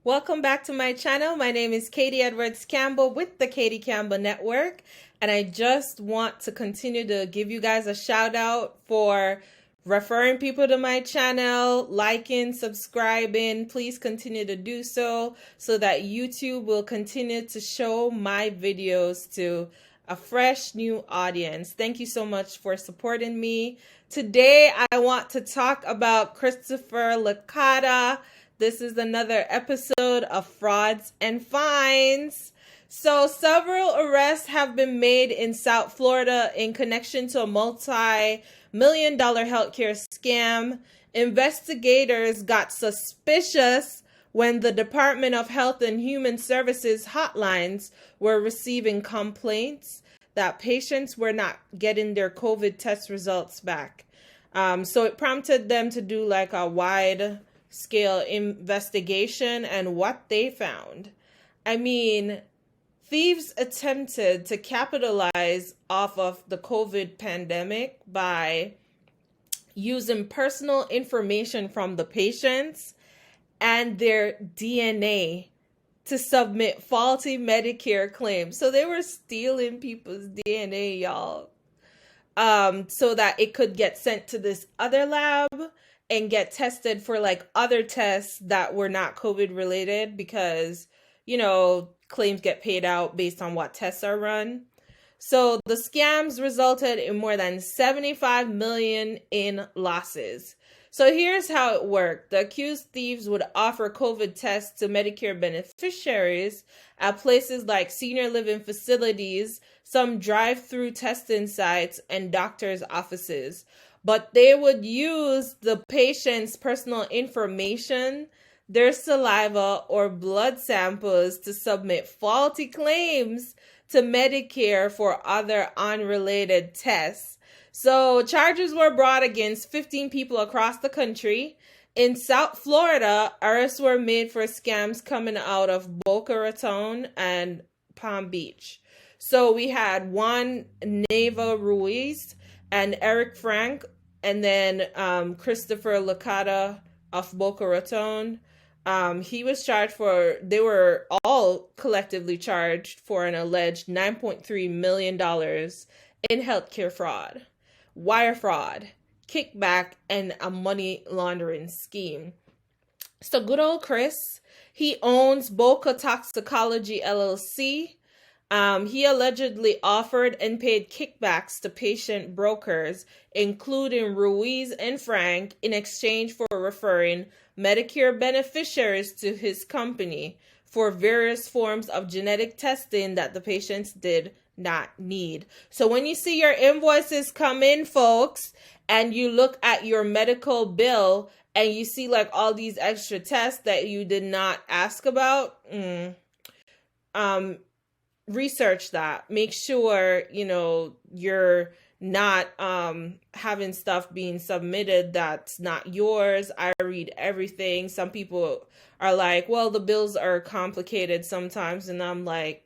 Welcome back to my channel. My name is Katie Edwards Campbell with the Katie Campbell Network, and I just want to continue to give you guys a shout out for referring people to my channel, liking, subscribing. Please continue to do so that YouTube will continue to show my videos to a fresh new audience. Thank you so much for supporting me. Today I want to talk about Christopher Licata. This is another episode of Frauds and Fines. So several arrests have been made in South Florida in connection to a multi-million-dollar healthcare scam. Investigators got suspicious when the Department of Health and Human Services hotlines were receiving complaints that patients were not getting their COVID test results back. So it prompted them to do like a wide scale investigation, and what they found. I mean, thieves attempted to capitalize off of the COVID pandemic by using personal information from the patients and their DNA to submit faulty Medicare claims. So they were stealing people's DNA, y'all, so that it could get sent to this other lab and get tested for like other tests that were not COVID related, because, you know, claims get paid out based on what tests are run. So the scams resulted in more than 75 million in losses. So here's how it worked. The accused thieves would offer COVID tests to Medicare beneficiaries at places like senior living facilities, some drive-through testing sites, and doctors' offices. But they would use the patient's personal information, their saliva or blood samples, to submit faulty claims to Medicare for other unrelated tests. So charges were brought against 15 people across the country. In South Florida, arrests were made for scams coming out of Boca Raton and Palm Beach. So we had Juan Neva Ruiz and Eric Frank, and then Christopher Licata of Boca Raton. He was charged they were all collectively charged for an alleged $9.3 million in healthcare fraud, wire fraud, kickback, and a money laundering scheme. So good old Chris, he owns Boca Toxicology LLC. He allegedly offered and paid kickbacks to patient brokers, including Ruiz and Frank, in exchange for referring Medicare beneficiaries to his company for various forms of genetic testing that the patients did not need. So when you see your invoices come in, folks, and you look at your medical bill and you see like all these extra tests that you did not ask about, research that. Make sure, you know, you're not having stuff being submitted that's not yours. I read everything. Some people are like, well, the bills are complicated sometimes, and I'm like,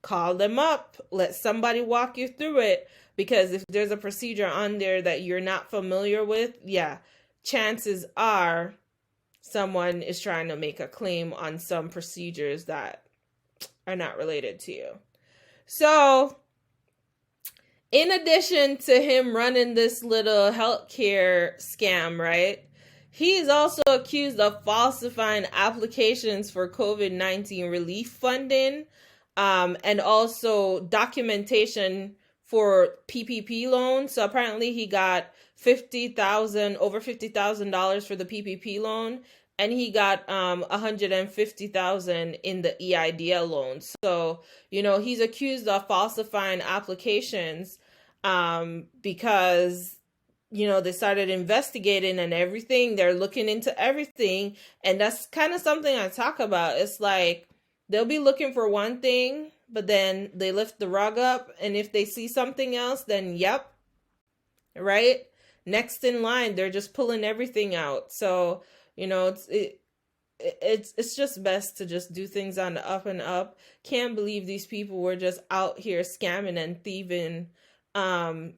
call them up, let somebody walk you through it, because if there's a procedure on there that you're not familiar with, yeah, chances are someone is trying to make a claim on some procedures that are not related to you. So in addition to him running this little healthcare scam, right, he is also accused of falsifying applications for COVID-19 relief funding, and also documentation for PPP loans. So apparently he got over $50,000 for the PPP loan, and he got $150,000 in the EIDL loan. So, you know, he's accused of falsifying applications because, you know, they started investigating and everything. They're looking into everything. And that's kind of something I talk about. It's like they'll be looking for one thing, but then they lift the rug up. And if they see something else, then yep, right? Next in line, they're just pulling everything out. So, you know, it's just best to just do things on the up and up. Can't believe these people were just out here scamming and thieving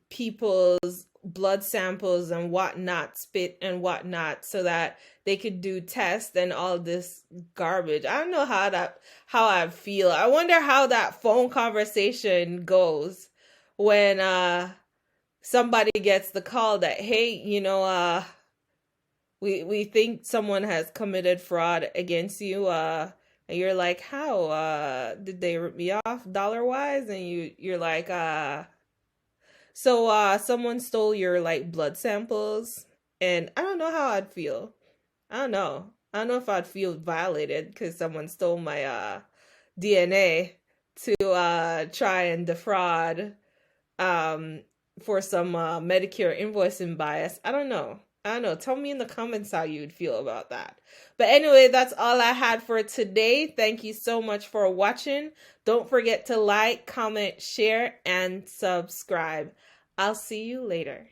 people's blood samples and whatnot, spit and whatnot, so that they could do tests and all this garbage. I don't know how I feel. I wonder how that phone conversation goes when somebody gets the call that, hey, we think someone has committed fraud against you, and you're like, how did they rip me off dollar wise? And you're like, so someone stole your like blood samples, and I don't know how I'd feel. I don't know if I'd feel violated because someone stole my DNA to try and defraud um for some Medicare invoicing bias. I don't know. Tell me in the comments how you'd feel about that. But anyway, that's all I had for today. Thank you so much for watching. Don't forget to like, comment, share, and subscribe. I'll see you later.